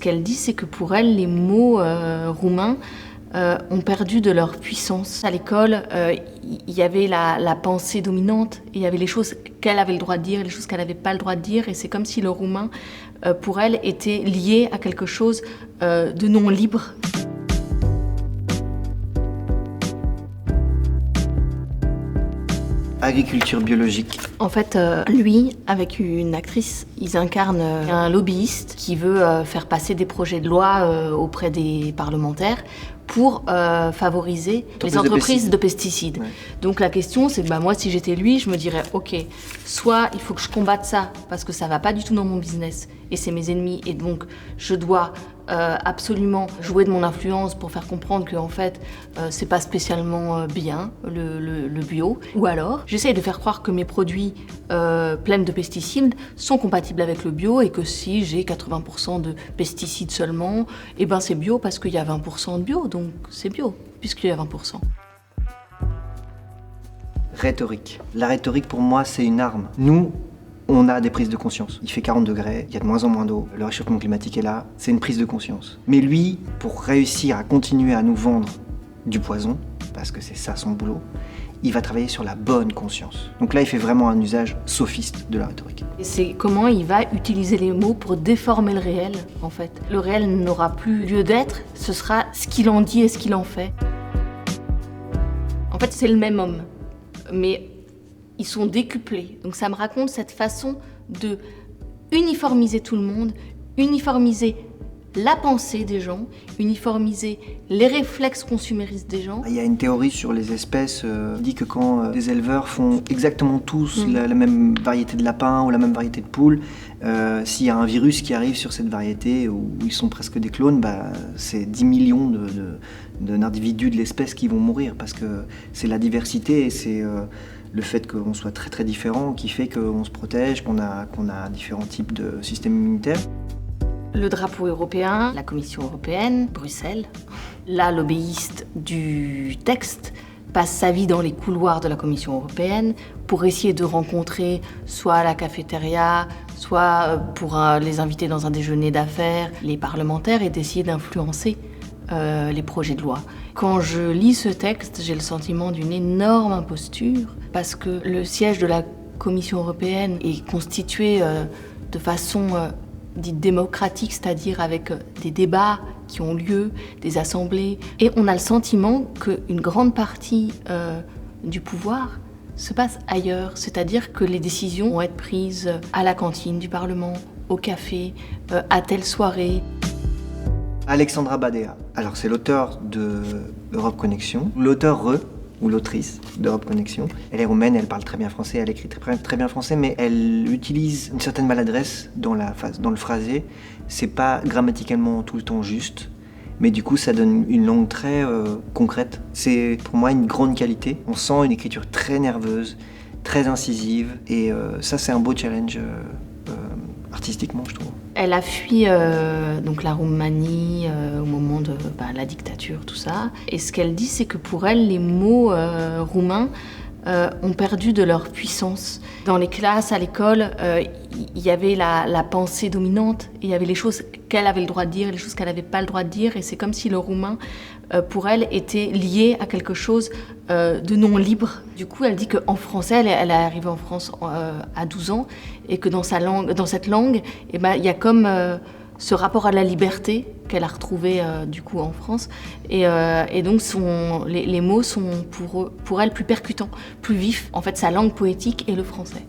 ce qu'elle dit, c'est que pour elle, les mots roumains ont perdu de leur puissance. À l'école, il y avait la pensée dominante, il y avait les choses qu'elle avait le droit de dire, les choses qu'elle n'avait pas le droit de dire, et c'est comme si le roumain, pour elle, était lié à quelque chose de non libre. Agriculture biologique. En fait, lui, avec une actrice, ils incarnent un lobbyiste qui veut faire passer des projets de loi auprès des parlementaires pour favoriser les entreprises de pesticides. Ouais. Donc la question, c'est que moi, si j'étais lui, je me dirais, ok, soit il faut que je combatte ça parce que ça va pas du tout dans mon business et c'est mes ennemis et donc je dois absolument jouer de mon influence pour faire comprendre que en fait c'est pas spécialement bien le bio, ou alors j'essaye de faire croire que mes produits pleins de pesticides sont compatibles avec le bio et que si j'ai 80% de pesticides seulement, et ben c'est bio parce qu'il y a 20% de bio, donc c'est bio puisqu'il y a 20%. Rhétorique. La rhétorique pour moi c'est une arme. Nous, on a des prises de conscience. Il fait 40 degrés, il y a de moins en moins d'eau, le réchauffement climatique est là, c'est une prise de conscience. Mais lui, pour réussir à continuer à nous vendre du poison, parce que c'est ça son boulot, il va travailler sur la bonne conscience. Donc là, il fait vraiment un usage sophiste de la rhétorique. Et c'est comment il va utiliser les mots pour déformer le réel, en fait. Le réel n'aura plus lieu d'être, ce sera ce qu'il en dit et ce qu'il en fait. En fait, c'est le même homme, mais ils sont décuplés. Donc ça me raconte cette façon de uniformiser tout le monde, uniformiser la pensée des gens, uniformiser les réflexes consuméristes des gens. Il y a une théorie sur les espèces qui dit que quand des éleveurs font exactement tous la même variété de lapins ou la même variété de poules, s'il y a un virus qui arrive sur cette variété où ils sont presque des clones, c'est 10 millions d'individus de l'espèce qui vont mourir parce que c'est la diversité et c'est le fait qu'on soit très très différents qui fait qu'on se protège, qu'on a différents types de systèmes immunitaires. Le drapeau européen, la Commission européenne, Bruxelles. Là, lobbyiste du texte passe sa vie dans les couloirs de la Commission européenne pour essayer de rencontrer soit à la cafétéria, soit pour les inviter dans un déjeuner d'affaires, les parlementaires et d'essayer d'influencer les projets de loi. Quand je lis ce texte, j'ai le sentiment d'une énorme imposture parce que le siège de la Commission européenne est constitué de façon dite démocratique, c'est-à-dire avec des débats qui ont lieu, des assemblées. Et on a le sentiment qu'une grande partie du pouvoir se passe ailleurs, c'est-à-dire que les décisions vont être prises à la cantine du Parlement, au café, à telle soirée. Alexandra Badea. Alors c'est l'auteur de Europe Connexion, ou l'autrice d'Europe Connexion. Elle est roumaine, elle parle très bien français, elle écrit très bien français, mais elle utilise une certaine maladresse dans le phrasé. C'est pas grammaticalement tout le temps juste, mais du coup ça donne une langue très concrète. C'est pour moi une grande qualité. On sent une écriture très nerveuse, très incisive, et ça c'est un beau challenge artistiquement, je trouve. Elle a fui donc la Roumanie au moment de la dictature, tout ça. Et ce qu'elle dit, c'est que pour elle, les mots roumains ont perdu de leur puissance. Dans les classes, à l'école, il y avait la pensée dominante, il y avait les choses qu'elle avait le droit de dire, les choses qu'elle n'avait pas le droit de dire, et c'est comme si le roumain, pour elle, était lié à quelque chose de non libre. Du coup, elle dit qu'en français, elle est arrivée en France à 12 ans, et que dans cette langue, il y a comme ce rapport à la liberté qu'elle a retrouvé du coup en France, et donc les mots sont pour elle plus percutants, plus vifs. En fait, sa langue poétique est le français.